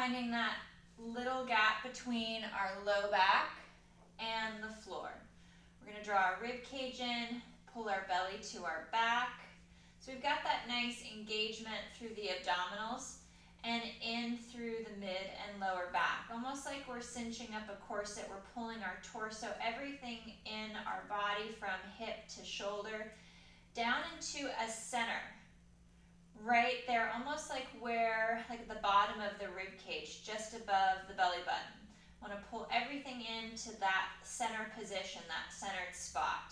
finding that little gap between our low back and the floor. We're going to draw our rib cage in, pull our belly to our back. So we've got that nice engagement through the abdominals and in through the mid and lower back. Almost like we're cinching up a corset, we're pulling our torso, everything in our body from hip to shoulder, down into a center. Right there, almost like the bottom of the rib cage, just above the belly button. I want to pull everything into that center position, that centered spot.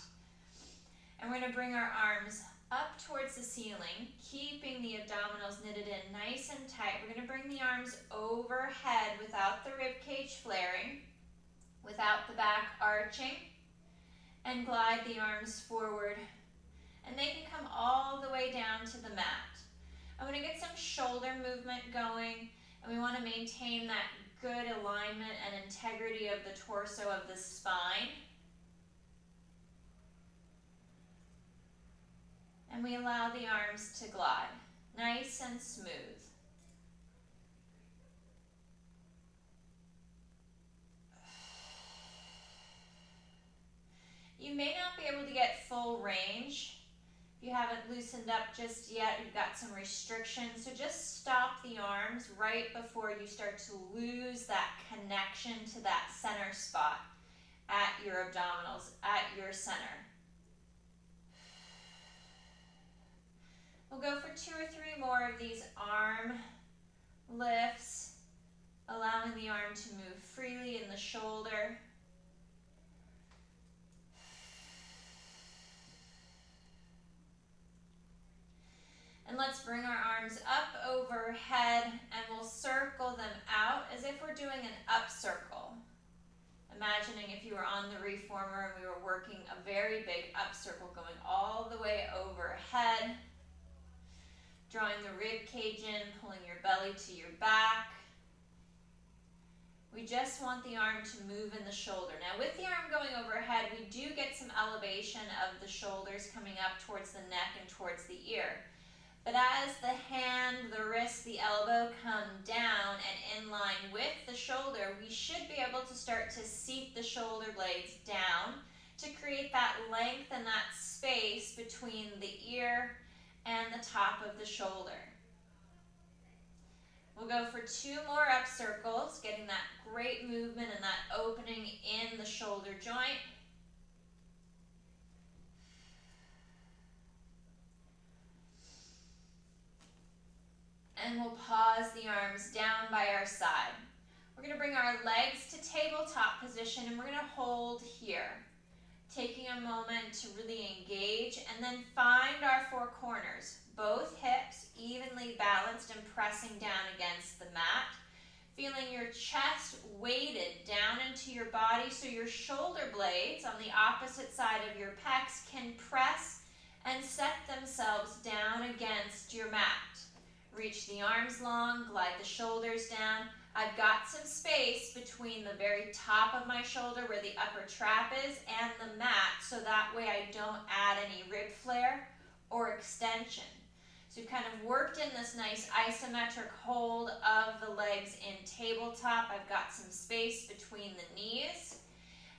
And we're going to bring our arms up towards the ceiling, keeping the abdominals knitted in nice and tight. We're going to bring the arms overhead without the rib cage flaring, without the back arching, and glide the arms forward. And they can come all the way down to the mat. I'm going to get some shoulder movement going, and we want to maintain that good alignment and integrity of the torso of the spine. And we allow the arms to glide, nice and smooth. You may not be able to get full range. If you haven't loosened up just yet, you've got some restrictions. So just stop the arms right before you start to lose that connection to that center spot at your abdominals, at your center. We'll go for 2 or 3 more of these arm lifts, allowing the arm to move freely in the shoulder. And let's bring our arms up overhead, and we'll circle them out as if we're doing an up circle. Imagining if you were on the reformer and we were working a very big up circle going all the way overhead. Drawing the rib cage in, pulling your belly to your back. We just want the arm to move in the shoulder. Now with the arm going overhead, we do get some elevation of the shoulders coming up towards the neck and towards the ear. But as the hand, the wrist, the elbow come down and in line with the shoulder, we should be able to start to seat the shoulder blades down to create that length and that space between the ear and the top of the shoulder. We'll go for 2 more up circles, getting that great movement and that opening in the shoulder joint. And we'll pause the arms down by our side. We're going to bring our legs to tabletop position, and we're going to hold here. Taking a moment to really engage, and then find our 4 corners. Both hips evenly balanced and pressing down against the mat. Feeling your chest weighted down into your body so your shoulder blades on the opposite side of your pecs can press and set themselves down against your mat. Reach the arms long, glide the shoulders down. I've got some space between the very top of my shoulder where the upper trap is and the mat, so that way I don't add any rib flare or extension. So we've kind of worked in this nice isometric hold of the legs in tabletop. I've got some space between the knees.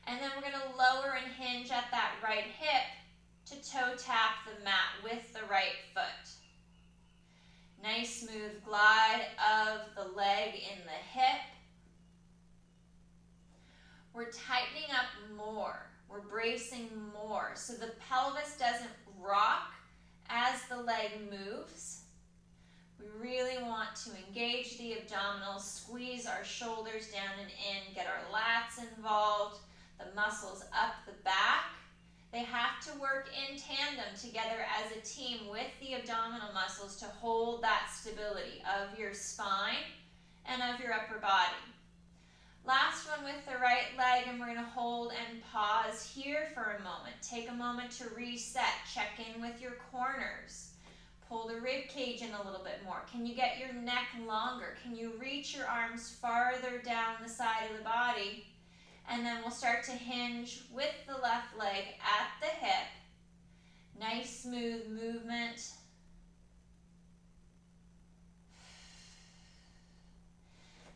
And then we're going to lower and hinge at that right hip to toe tap the mat with the right foot. Nice smooth glide of the leg in the hip. We're tightening up more. We're bracing more so the pelvis doesn't rock as the leg moves. We really want to engage the abdominals, squeeze our shoulders down and in, get our lats involved, the muscles up the back. They have to work in tandem together as a team with the abdominal muscles to hold that stability of your spine and of your upper body. Last one with the right leg, and we're going to hold and pause here for a moment. Take a moment to reset. Check in with your corners. Pull the rib cage in a little bit more. Can you get your neck longer? Can you reach your arms farther down the side of the body? And then we'll start to hinge with the left leg at the hip. Nice smooth movement.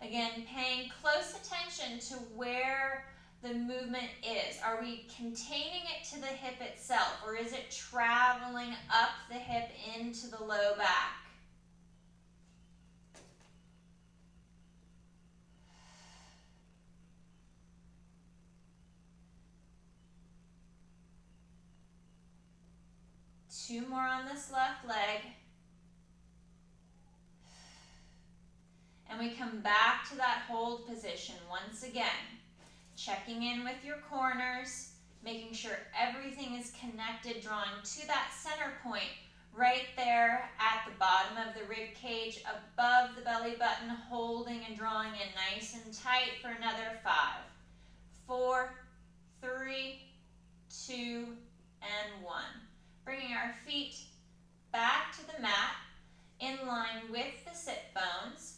Again, Again, paying close attention to where the movement is. Are we containing it to the hip itself, or is it traveling up the hip into the low back? Two more on this left leg. And we come back to that hold position once again. Checking in with your corners, making sure everything is connected, drawing to that center point right there at the bottom of the rib cage, above the belly button, holding and drawing in nice and tight for another 5, 4, 3, 2, and 1. Bringing our feet back to the mat in line with the sit bones.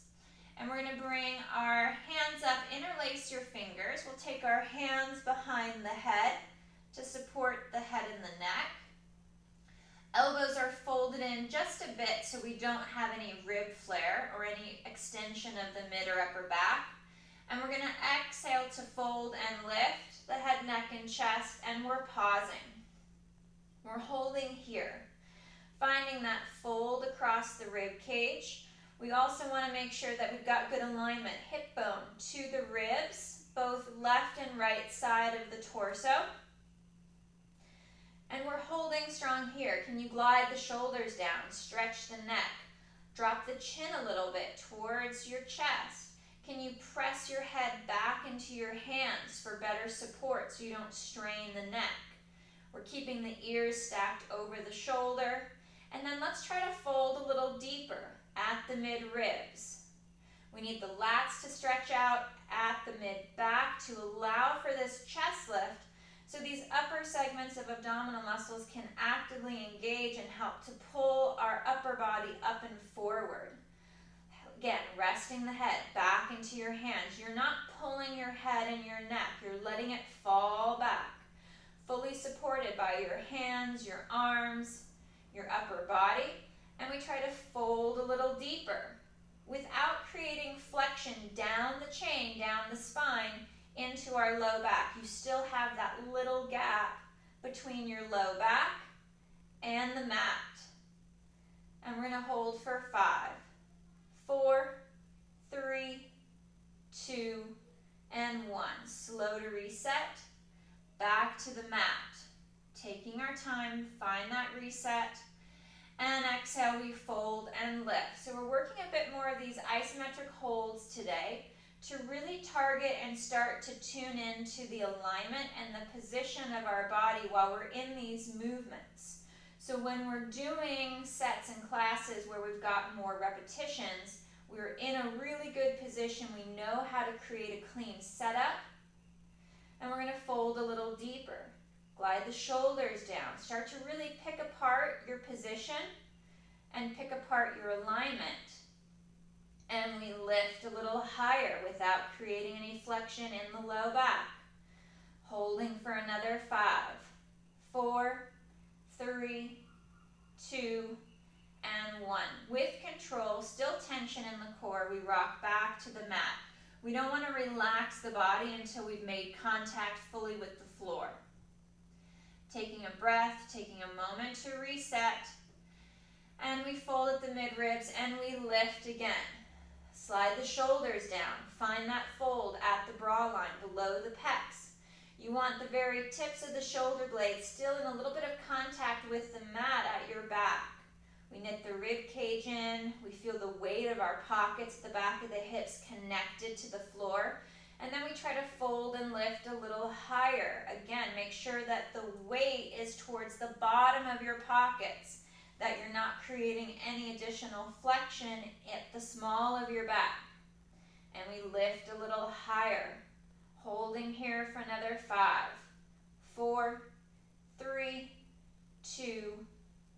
And we're going to bring our hands up, interlace your fingers. We'll take our hands behind the head to support the head and the neck. Elbows are folded in just a bit so we don't have any rib flare or any extension of the mid or upper back. And we're going to exhale to fold and lift the head, neck, and chest, and we're pausing. We're holding here, finding that fold across the rib cage. We also want to make sure that we've got good alignment, hip bone to the ribs, both left and right side of the torso. And we're holding strong here. Can you glide the shoulders down, stretch the neck, drop the chin a little bit towards your chest. Can you press your head back into your hands for better support so you don't strain the neck? We're keeping the ears stacked over the shoulder. And then let's try to fold a little deeper at the mid ribs. We need the lats to stretch out at the mid back to allow for this chest lift, so these upper segments of abdominal muscles can actively engage and help to pull our upper body up and forward. Again, resting the head back into your hands. You're not pulling your head and your neck. You're letting it fall back. Fully supported by your hands, your arms, your upper body. And we try to fold a little deeper without creating flexion down the chain, down the spine, into our low back. You still have that little gap between your low back and the mat. And we're going to hold for 5, 4, 3, 2, and 1. Slow to reset. Back to the mat. Taking our time, find that reset. And exhale, we fold and lift. So we're working a bit more of these isometric holds today to really target and start to tune into the alignment and the position of our body while we're in these movements. So when we're doing sets and classes where we've got more repetitions, we're in a really good position. We know how to create a clean setup. And we're going to fold a little deeper. Glide the shoulders down. Start to really pick apart your position and pick apart your alignment. And we lift a little higher without creating any flexion in the low back. Holding for another 5, 4, 3, 2, and 1. With control, still tension in the core, we rock back to the mat. We don't want to relax the body until we've made contact fully with the floor. Taking a breath, taking a moment to reset. And we fold at the mid-ribs and we lift again. Slide the shoulders down. Find that fold at the bra line below the pecs. You want the very tips of the shoulder blades still in a little bit of contact with the mat at your back. We knit the rib cage in. We feel the weight of our pockets at the back of the hips connected to the floor. And then we try to fold and lift a little higher. Again, make sure that the weight is towards the bottom of your pockets, that you're not creating any additional flexion at the small of your back. And we lift a little higher, holding here for another 5, 4, 3, 2,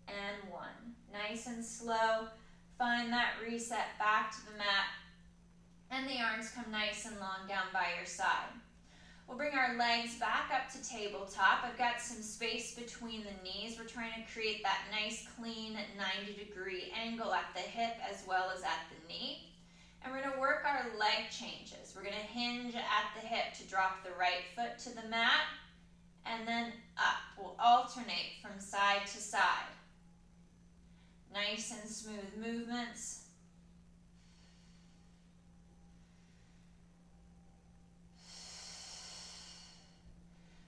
and 1. Nice and slow. Find that reset back to the mat. And the arms come nice and long down by your side. We'll bring our legs back up to tabletop. I've got some space between the knees. We're trying to create that nice, clean 90-degree angle at the hip as well as at the knee. And we're gonna work our leg changes. We're gonna hinge at the hip to drop the right foot to the mat, and then up. We'll alternate from side to side. Nice and smooth movements.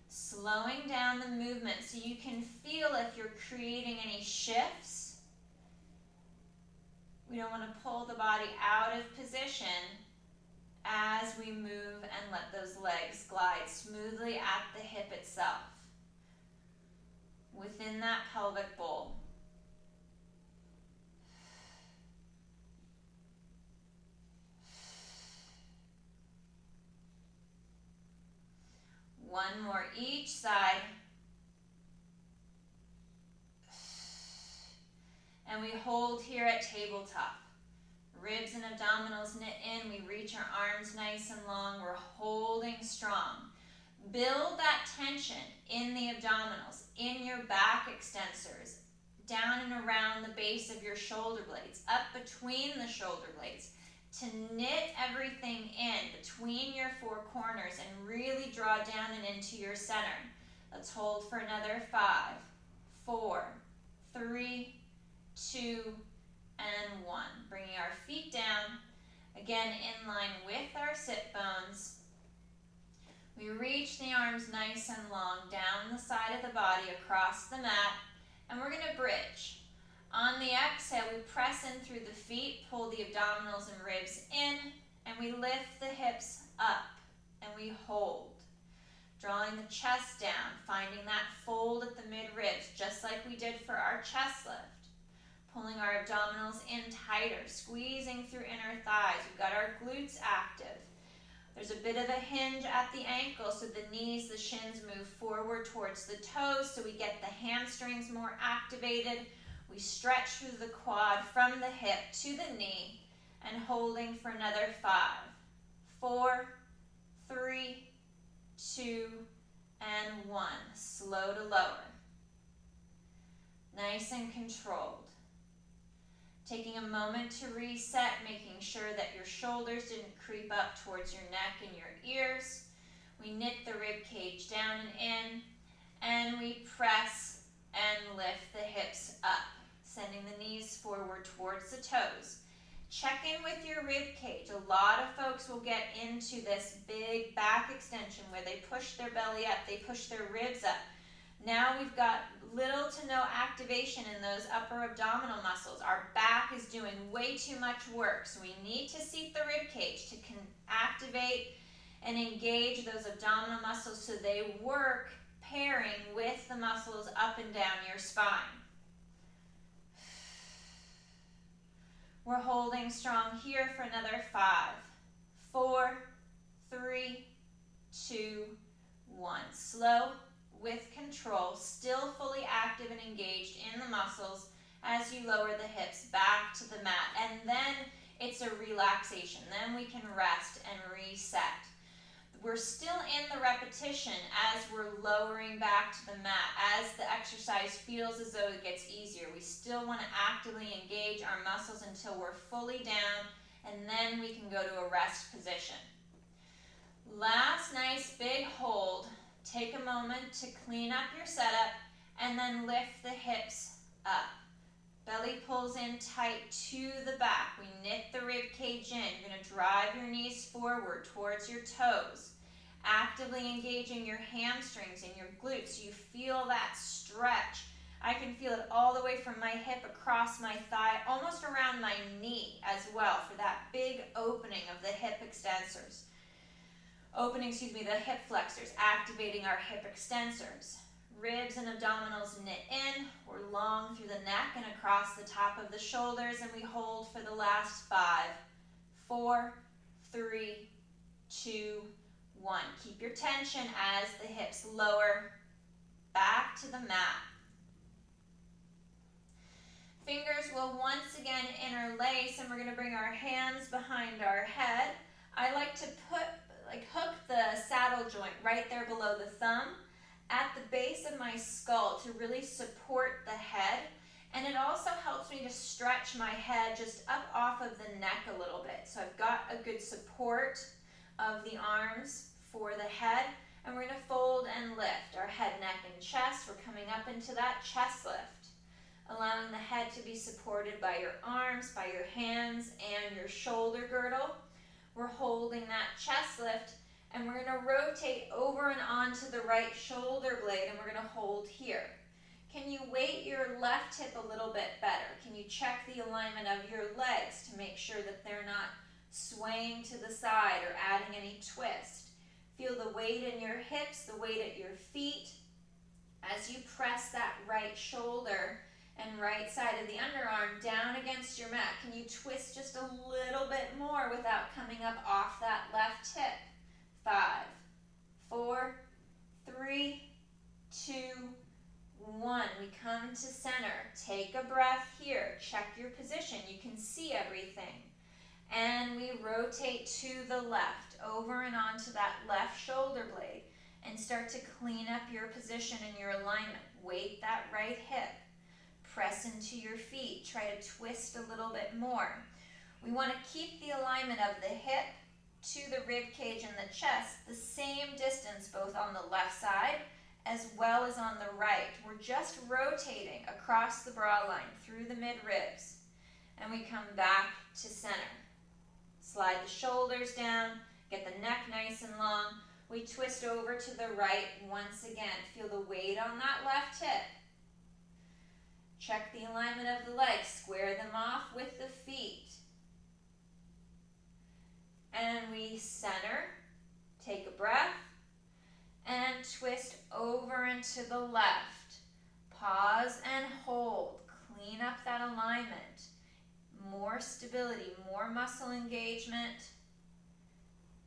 Slowing down the movement so you can feel if you're creating any shifts. We don't want to pull the body out of position as we move and let those legs glide smoothly at the hip itself, within that pelvic bowl. One more each side. And we hold here at tabletop. Ribs and abdominals knit in. We reach our arms nice and long. We're holding strong. Build that tension in the abdominals, in your back extensors, down and around the base of your shoulder blades, up between the shoulder blades, to knit everything in between your four corners and really draw down and into your center. Let's hold for another 5, 4, 3, 2, and 1. Bringing our feet down, again in line with our sit bones. We reach the arms nice and long down the side of the body across the mat, and we're going to bridge. On the exhale, we press in through the feet, pull the abdominals and ribs in, and we lift the hips up, and we hold. Drawing the chest down, finding that fold at the mid-ribs, just like we did for our chest lift. Pulling our abdominals in tighter, squeezing through inner thighs. We've got our glutes active. There's a bit of a hinge at the ankle, so the knees, the shins move forward towards the toes, so we get the hamstrings more activated. We stretch through the quad from the hip to the knee, and holding for another 5, 4, 3, 2, and 1. Slow to lower. Nice and controlled. Taking a moment to reset, making sure that your shoulders didn't creep up towards your neck and your ears. We knit the rib cage down and in, and we press and lift the hips up, sending the knees forward towards the toes. Check in with your rib cage. A lot of folks will get into this big back extension where they push their belly up, they push their ribs up. Now we've got little to no activation in those upper abdominal muscles. Our back is doing way too much work, so we need to seat the rib cage to activate and engage those abdominal muscles so they work pairing with the muscles up and down your spine. We're holding strong here for another 5, 4, 3, 2, 1. Slow with control, still fully active and engaged in the muscles as you lower the hips back to the mat. And then it's a relaxation. Then we can rest and reset. We're still in the repetition as we're lowering back to the mat. As the exercise feels as though it gets easier, we still want to actively engage our muscles until we're fully down, and then we can go to a rest position. Last nice big hold. Take a moment to clean up your setup, and then lift the hips up. Belly pulls in tight to the back. We knit the rib cage in. You're going to drive your knees forward towards your toes. Actively engaging your hamstrings and your glutes. You feel that stretch. I can feel it all the way from my hip across my thigh, almost around my knee as well, for that big opening of the hip extensors. The hip flexors, activating our hip extensors. Ribs and abdominals knit in. We're long through the neck and across the top of the shoulders, and we hold for the last 5, 4, 3, 2, 1. Keep your tension as the hips lower back to the mat. Fingers will once again interlace, and we're going to bring our hands behind our head. I like to hook the saddle joint right there below the thumb at the base of my skull to really support the head And it also helps me to stretch my head just up off of the neck a little bit. So I've got a good support of the arms for the head. And we're going to fold and lift our head, neck, and chest. We're coming up into that chest lift, allowing the head to be supported by your arms, by your hands, and your shoulder girdle. We're holding that chest lift, and we're going to rotate over and onto the right shoulder blade, and we're going to hold here. Can you weight your left hip a little bit better? Can you check the alignment of your legs to make sure that they're not swaying to the side or adding any twist? Feel the weight in your hips, the weight at your feet. As you press that right shoulder and right side of the underarm down against your mat, can you twist just a little bit more without coming up off that left hip? 5, 4, 3, 2, 1. We come to center. Take a breath here. Check your position. You can see everything. And we rotate to the left, over and onto that left shoulder blade, and start to clean up your position and your alignment. Weight that right hip. Press into your feet. Try to twist a little bit more. We want to keep the alignment of the hip to the rib cage and the chest the same distance both on the left side as well as on the right. We're just rotating across the bra line through the mid-ribs. And we come back to center. Slide the shoulders down, get the neck nice and long. We twist over to the right once again. Feel the weight on that left hip. Check the alignment of the legs. Square them off with the feet. And we center. Take a breath. And twist over and to the left. Pause and hold. Clean up that alignment. More stability, more muscle engagement.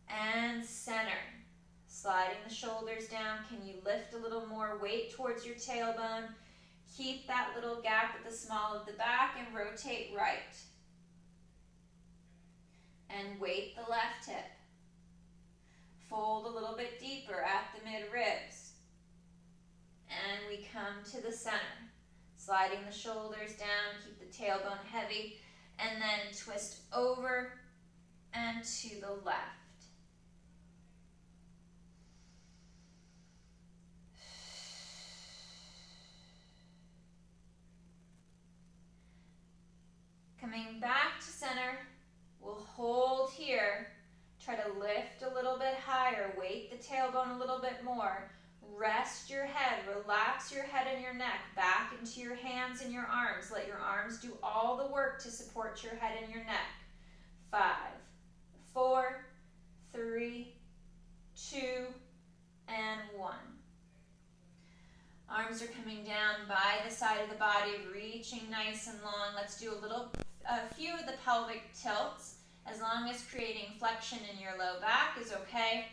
And center. Sliding the shoulders down. Can you lift a little more weight towards your tailbone? Keep that little gap at the small of the back and rotate right. And weight the left hip. Fold a little bit deeper at the mid-ribs. And we come to the center. Sliding the shoulders down, keep the tailbone heavy, and then twist over and to the left. Coming back to center, we'll hold here. Try to lift a little bit higher, weight the tailbone a little bit more. Rest your head, relax your head and your neck back into your hands and your arms. Let your arms do all the work to support your head and your neck. 5, 4, 3, 2, and 1. Arms are coming down by the side of the body, reaching nice and long. Let's do a few of the pelvic tilts. As long as creating flexion in your low back is okay.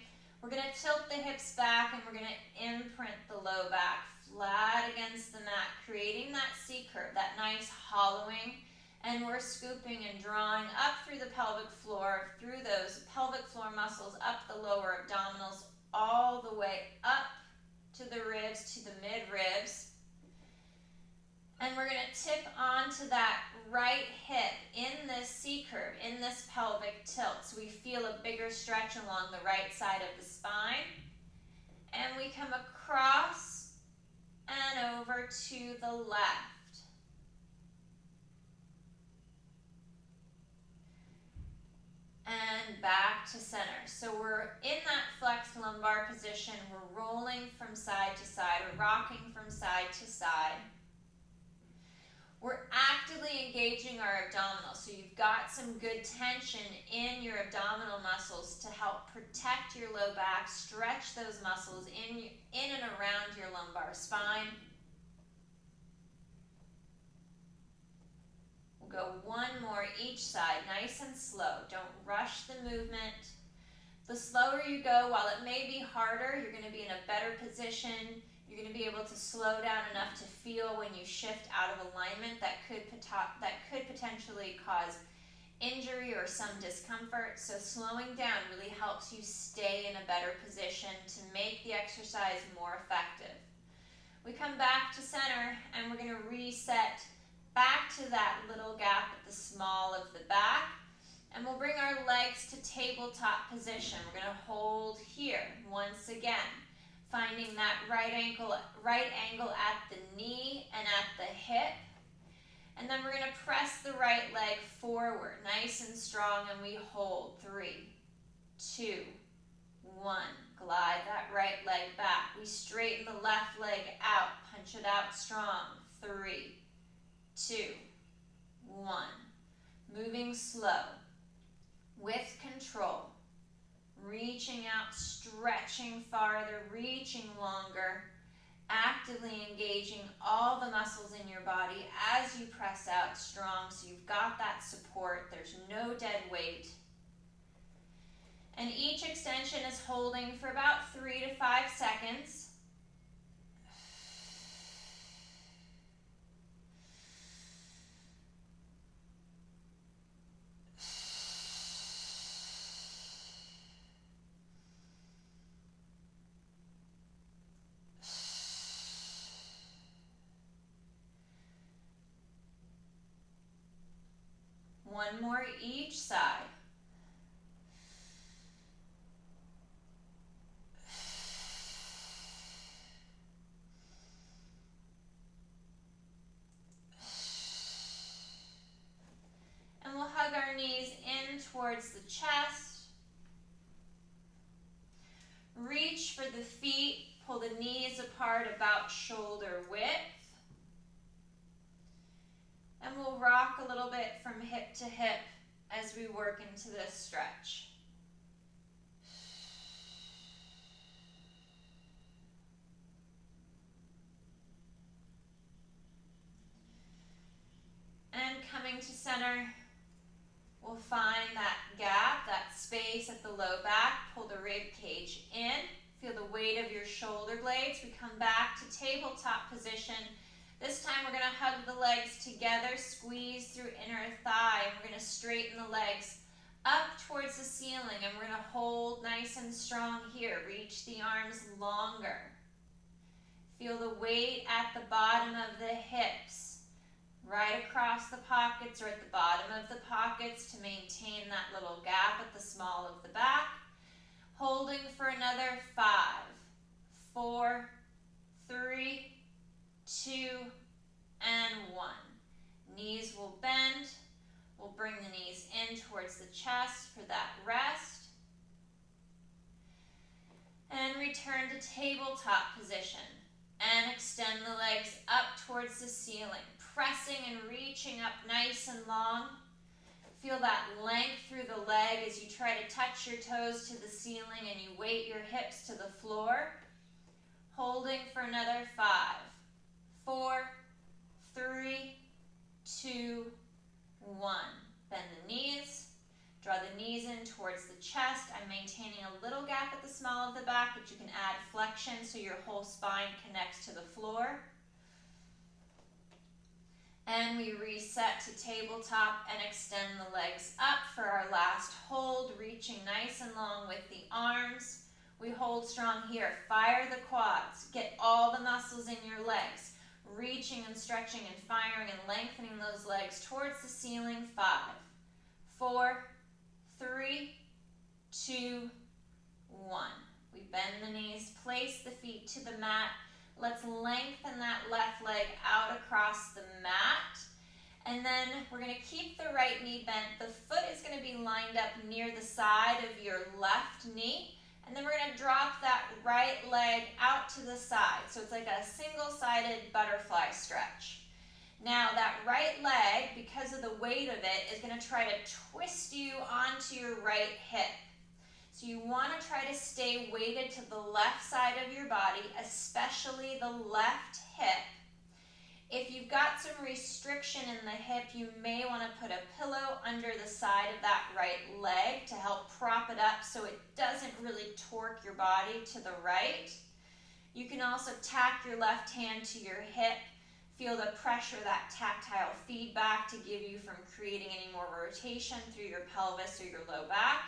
We're going to tilt the hips back and we're going to imprint the low back flat against the mat, creating that C curve, that nice hollowing. And we're scooping and drawing up through the pelvic floor, through those pelvic floor muscles, up the lower abdominals, all the way up to the ribs, to the mid-ribs. And we're going to tip onto that right hip in this C curve, in this pelvic tilt. So we feel a bigger stretch along the right side of the spine. And we come across and over to the left. And back to center. So we're in that flexed lumbar position. We're rolling from side to side, or rocking from side to side. We're actively engaging our abdominals, so you've got some good tension in your abdominal muscles to help protect your low back, stretch those muscles in and around your lumbar spine. We'll go one more each side, nice and slow. Don't rush the movement. The slower you go, while it may be harder, you're going to be in a better position. You're going to be able to slow down enough to feel when you shift out of alignment that could potentially cause injury or some discomfort. So slowing down really helps you stay in a better position to make the exercise more effective. We come back to center and we're going to reset back to that little gap at the small of the back. And we'll bring our legs to tabletop position. We're going to hold here once again, finding that right angle at the knee and at the hip. And then we're going to press the right leg forward, nice and strong, and we hold. 3, 2, 1. Glide that right leg back. We straighten the left leg out, punch it out strong. 3, 2, 1. Moving slow, with control. Reaching out, stretching farther, reaching longer. Actively engaging all the muscles in your body as you press out strong, so you've got that support. There's no dead weight. And each extension is holding for about 3 to 5 seconds. One more each side. And we'll hug our knees in towards the chest. Reach for the feet, pull the knees apart about shoulder width. And we'll rock a little bit from hip to hip as we work into this stretch. And coming to center, we'll find that gap, that space at the low back. Pull the rib cage in. Feel the weight of your shoulder blades. We come back to tabletop position. This time we're going to hug the legs together, squeeze through inner thigh, and we're going to straighten the legs up towards the ceiling, and we're going to hold nice and strong here. Reach the arms longer. Feel the weight at the bottom of the hips, right across the pockets or at the bottom of the pockets to maintain that little gap at the small of the back. Holding for another 5, 4, 3, 2, and 1. Knees will bend. We'll bring the knees in towards the chest for that rest. And return to tabletop position. And extend the legs up towards the ceiling. Pressing and reaching up nice and long. Feel that length through the leg as you try to touch your toes to the ceiling and you weight your hips to the floor. Holding for another 5, 4, 3, 2, 1. Bend the knees. Draw the knees in towards the chest. I'm maintaining a little gap at the small of the back, but you can add flexion so your whole spine connects to the floor. And we reset to tabletop and extend the legs up for our last hold, reaching nice and long with the arms. We hold strong here. Fire the quads. Get all the muscles in your legs. Reaching and stretching and firing and lengthening those legs towards the ceiling. 5, 4, 3, 2, 1. We bend the knees, place the feet to the mat. Let's lengthen that left leg out across the mat. And then we're going to keep the right knee bent. The foot is going to be lined up near the side of your left knee. And then we're going to drop that right leg out to the side. So it's like a single-sided butterfly stretch. Now that right leg, because of the weight of it, is going to try to twist you onto your right hip. So you want to try to stay weighted to the left side of your body, especially the left hip. If you've got some restriction in the hip, you may want to put a pillow under the side of that right leg to help prop it up so it doesn't really torque your body to the right. You can also tack your left hand to your hip. Feel the pressure, that tactile feedback to give you from creating any more rotation through your pelvis or your low back.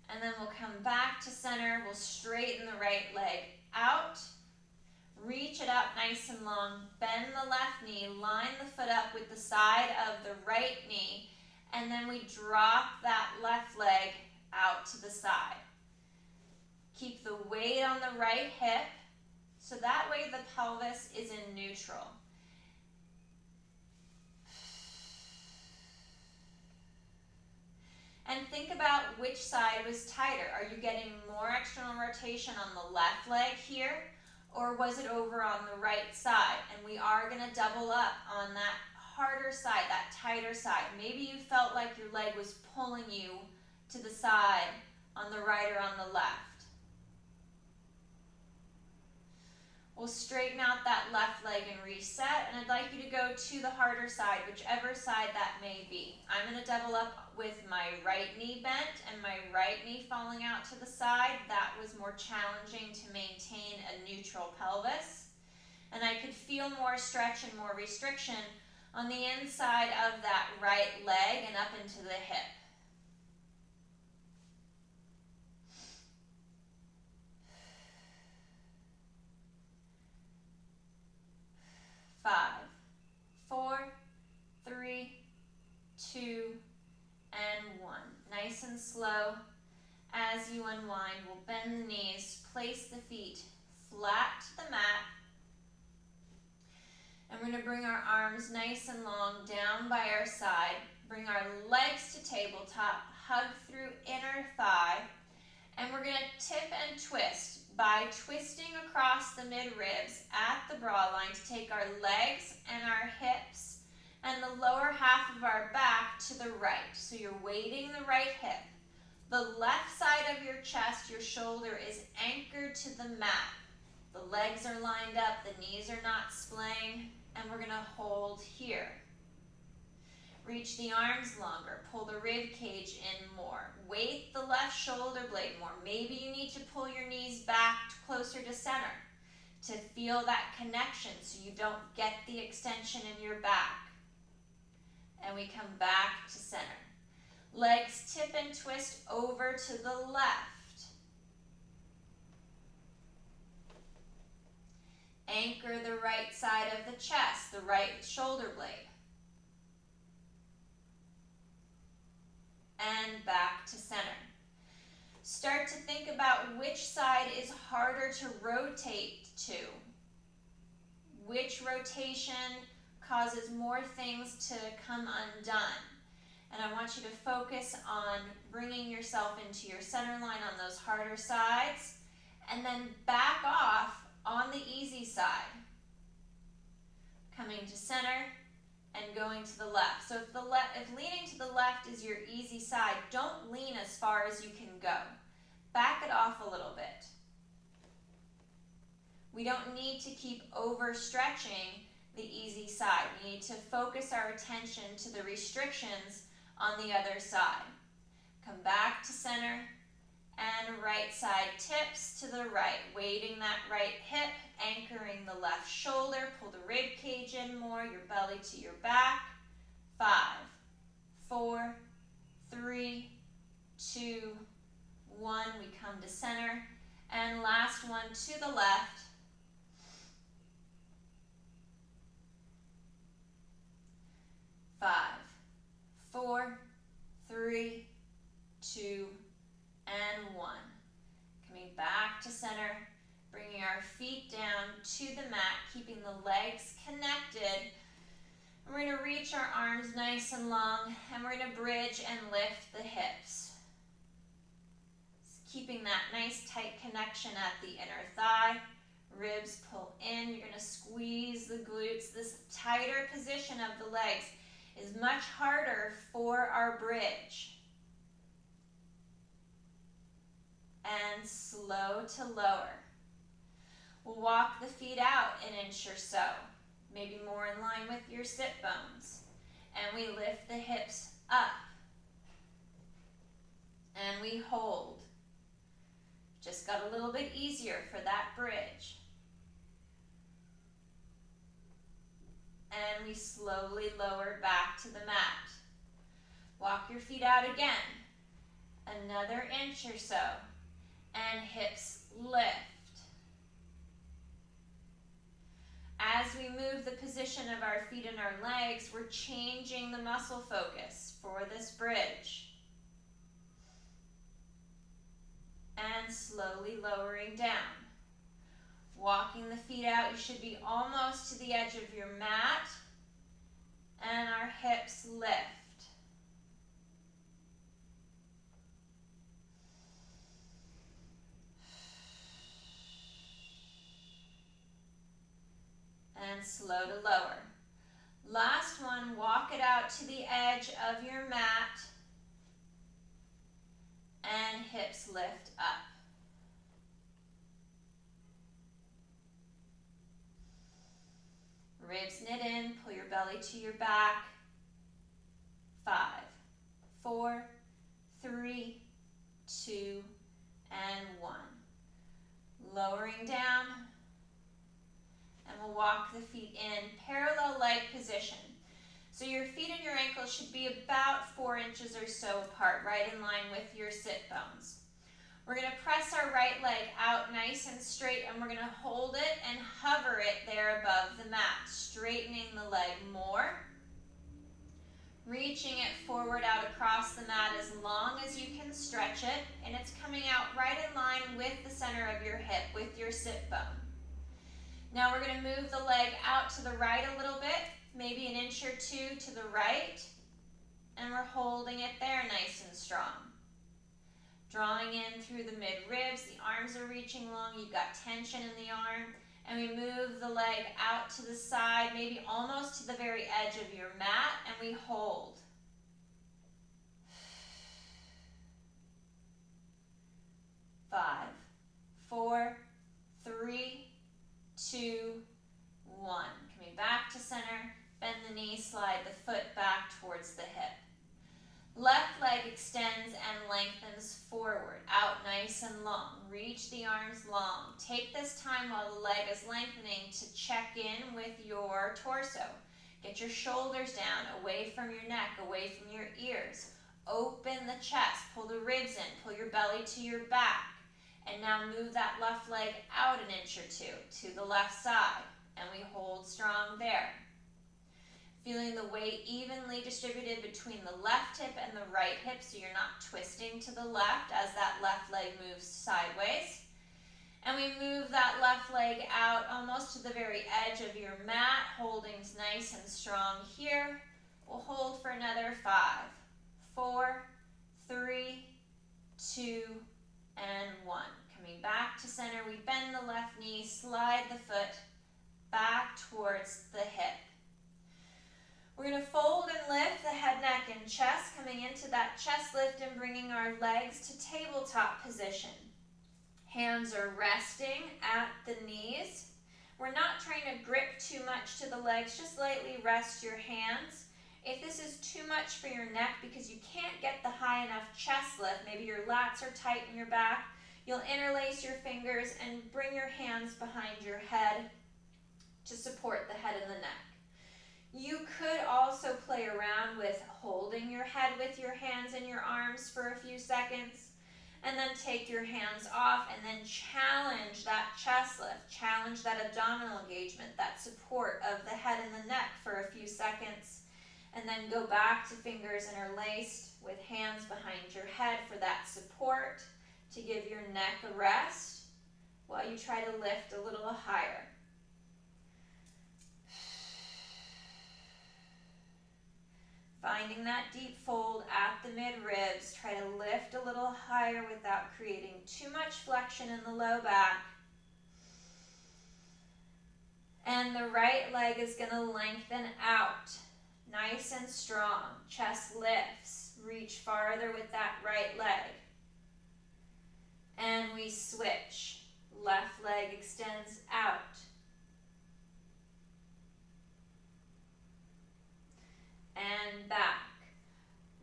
And then we'll come back to center. We'll straighten the right leg out. Reach it up nice and long. Bend the left knee. Line the foot up with the side of the right knee. And then we drop that left leg out to the side. Keep the weight on the right hip, so that way the pelvis is in neutral. And think about which side was tighter. Are you getting more external rotation on the left leg here, or was it over on the right side? And we are going to double up on that harder side, that tighter side. Maybe you felt like your leg was pulling you to the side on the right or on the left. We'll straighten out that left leg and reset, and I'd like you to go to the harder side, whichever side that may be. I'm going to double up with my right knee bent and my right knee falling out to the side. That was more challenging to maintain a neutral pelvis. And I could feel more stretch and more restriction on the inside of that right leg and up into the hip. 5, 4, 3, 2, and 1. Nice and slow. As you unwind, we'll bend the knees, place the feet flat to the mat, and we're going to bring our arms nice and long down by our side. Bring our legs to tabletop, hug through inner thigh, and we're going to tip and twist by twisting across the mid-ribs at the bra line to take our legs and our hips and the lower half of our back to the right. So you're weighting the right hip. The left side of your chest, your shoulder, is anchored to the mat. The legs are lined up, the knees are not splaying, and we're going to hold here. Reach the arms longer, pull the rib cage in more. Weight the left shoulder blade more. Maybe you need to pull your knees back closer to center to feel that connection so you don't get the extension in your back. And we come back to center. Legs tip and twist over to the left. Anchor the right side of the chest, the right shoulder blade. And back to center. Start to think about which side is harder to rotate to. Which rotation causes more things to come undone. And I want you to focus on bringing yourself into your center line on those harder sides, and then back off on the easy side. Coming to center and going to the left. So if leaning to the left is your easy side, don't lean as far as you can go. Back it off a little bit. We don't need to keep overstretching the easy side. We need to focus our attention to the restrictions on the other side. Come back to center, and right side tips to the right, weighting that right hip, anchoring the left shoulder, pull the rib cage in more, your belly to your back. 5, 4, 3, 2, 1. We come to center, and last one to the left. 5, 4, 3, 2, and 1. Coming back to center, bringing our feet down to the mat, keeping the legs connected. And we're going to reach our arms nice and long, and we're going to bridge and lift the hips. Keeping that nice tight connection at the inner thigh. Ribs pull in. You're going to squeeze the glutes. This tighter position of the legs is much harder for our bridge. And slow to lower. We'll walk the feet out an inch or so, maybe more in line with your sit bones. And we lift the hips up. And we hold. Just got a little bit easier for that bridge. And we slowly lower back to the mat. Walk your feet out again. Another inch or so. And hips lift. As we move the position of our feet and our legs, we're changing the muscle focus for this bridge. And slowly lowering down. Walking the feet out, you should be almost to the edge of your mat. And our hips lift. And slow to lower. Last one, walk it out to the edge of your mat. And hips lift up. Ribs knit in, pull your belly to your back. 5, 4, 3, 2, and 1. Lowering down, and we'll walk the feet in parallel leg position. So your feet and your ankles should be about 4 inches or so apart, right in line with your sit bones. We're going to press our right leg out nice and straight, and we're going to hold it and hover it there above the mat, straightening the leg more. Reaching it forward out across the mat as long as you can stretch it, and it's coming out right in line with the center of your hip, with your sit bone. Now we're going to move the leg out to the right a little bit, maybe an inch or 2 to the right, and we're holding it there nice and strong. Drawing in through the mid-ribs, the arms are reaching long, you've got tension in the arm, and we move the leg out to the side, maybe almost to the very edge of your mat, and we hold. 5, 4, 3, 2, 1. Coming back to center, bend the knee, slide the foot back towards the hip. Left leg extends and lengthens forward, out nice and long. Reach the arms long. Take this time while the leg is lengthening to check in with your torso. Get your shoulders down, away from your neck, away from your ears. Open the chest, pull the ribs in, pull your belly to your back. And now move that left leg out an inch or 2 to the left side. And we hold strong there. Feeling the weight evenly distributed between the left hip and the right hip so you're not twisting to the left as that left leg moves sideways. And we move that left leg out almost to the very edge of your mat, holding nice and strong here. We'll hold for another 5, 4, 3, 2, and 1. Coming back to center, we bend the left knee, slide the foot back towards the hip. We're going to fold and lift the head, neck, and chest, coming into that chest lift and bringing our legs to tabletop position. Hands are resting at the knees. We're not trying to grip too much to the legs, just lightly rest your hands. If this is too much for your neck because you can't get the high enough chest lift, maybe your lats are tight in your back, you'll interlace your fingers and bring your hands behind your head to support the head and the neck. You could also play around with holding your head with your hands and your arms for a few seconds, and then take your hands off and then challenge that chest lift, challenge that abdominal engagement, that support of the head and the neck for a few seconds, and then go back to fingers interlaced with hands behind your head for that support to give your neck a rest while you try to lift a little higher. Finding that deep fold at the mid-ribs, try to lift a little higher without creating too much flexion in the low back. And the right leg is going to lengthen out, nice and strong. Chest lifts, reach farther with that right leg. And we switch. Left leg extends out. And back.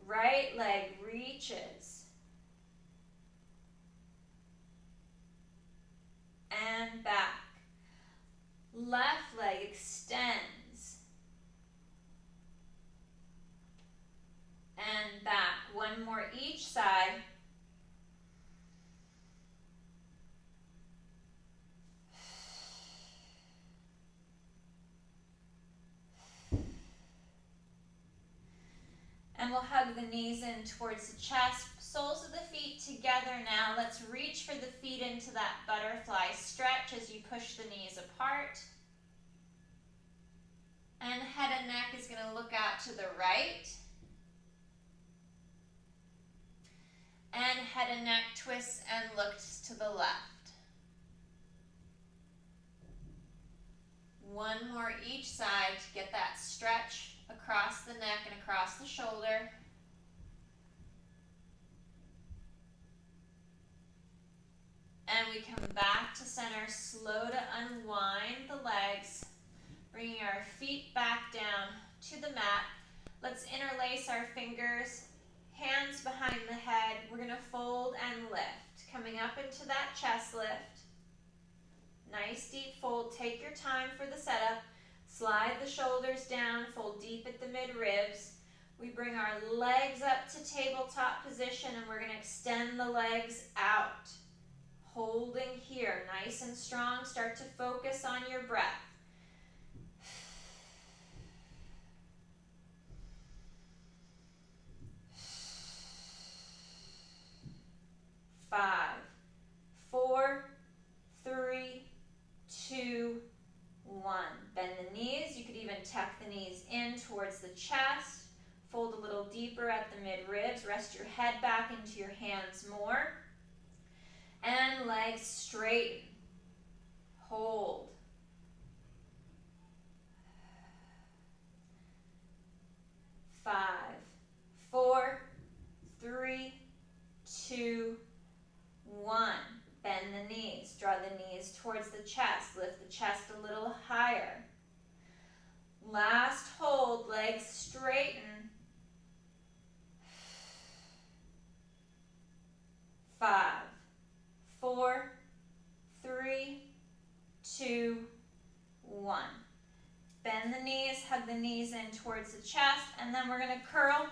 Right leg reaches. And back. Left leg extends. And back. One more each side. And we'll hug the knees in towards the chest, soles of the feet together now. Let's reach for the feet into that butterfly stretch as you push the knees apart. And head and neck is going to look out to the right. And head and neck twists and looks to the left. One more each side to get that stretch across the neck and across the shoulder. And we come back to center, slow to unwind the legs, bringing our feet back down to the mat. Let's interlace our fingers, hands behind the head. We're going to fold and lift, coming up into that chest lift. Nice deep fold. Take your time for the setup. Slide the shoulders down, fold deep at the mid-ribs. We bring our legs up to tabletop position and we're going to extend the legs out. Holding here, nice and strong. Start to focus on your breath. 5, 4, 3, 2, 1. Bend the knees. You could even tuck the knees in towards the chest. Fold a little deeper at the mid-ribs. Rest your head back into your hands more. And legs straighten. Hold. 5, 4, 3, 2, 1. Bend the knees. Draw the knees towards the chest. Lift the chest a little higher. Last hold. Legs straighten. 5, 4, 3, 2, 1. Bend the knees, hug the knees in towards the chest, and then we're going to curl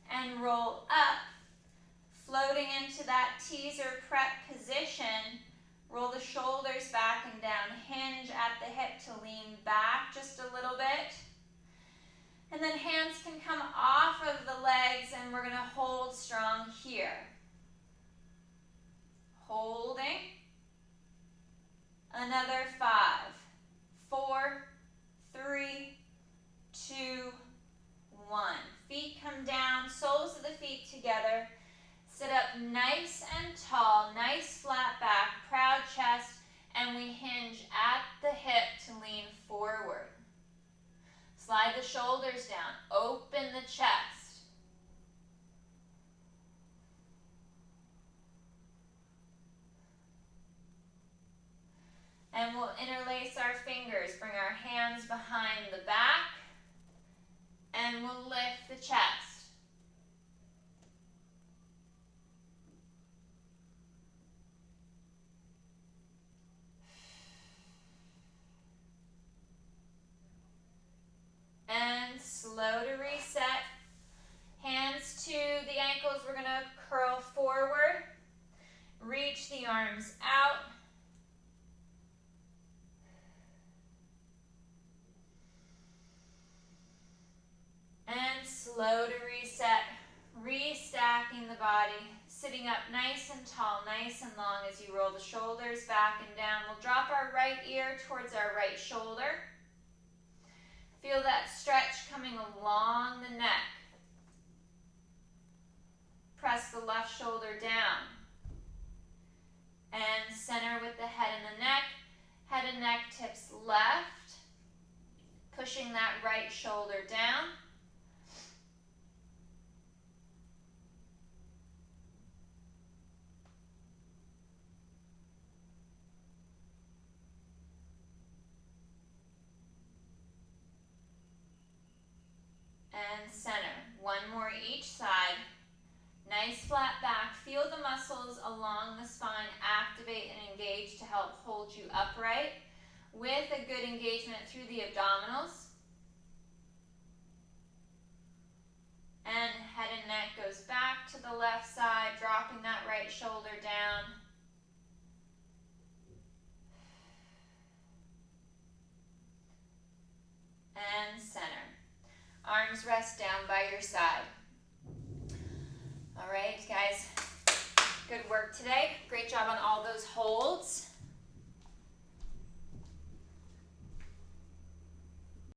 and roll up, floating into that teaser prep position. Roll the shoulders back and down, hinge at the hip to lean back just a little bit. And then hands can come off of the legs, and we're going to hold strong here. Holding. Another 5, 4, 3, 2, 1. Feet come down, soles of the feet together. Sit up nice and tall, nice flat back, proud chest, and we hinge at the hip to lean forward. Slide the shoulders down, open the chest. And we'll interlace our fingers, bring our hands behind the back, and we'll lift the chest. And slow to reset. Hands to the ankles, we're going to curl forward. Reach the arms out. And slow to reset, restacking the body, sitting up nice and tall, nice and long as you roll the shoulders back and down. We'll drop our right ear towards our right shoulder. Feel that stretch coming along the neck. Press the left shoulder down. And center with the head and the neck. Head and neck tips left. Pushing that right shoulder down. And center. One more each side. Nice flat back. Feel the muscles along the spine activate and engage to help hold you upright with a good engagement through the abdominals. And head and neck goes back to the left side, dropping that right shoulder down. And center. Arms rest down by your side. All right, guys, good work today. Great job on all those holds.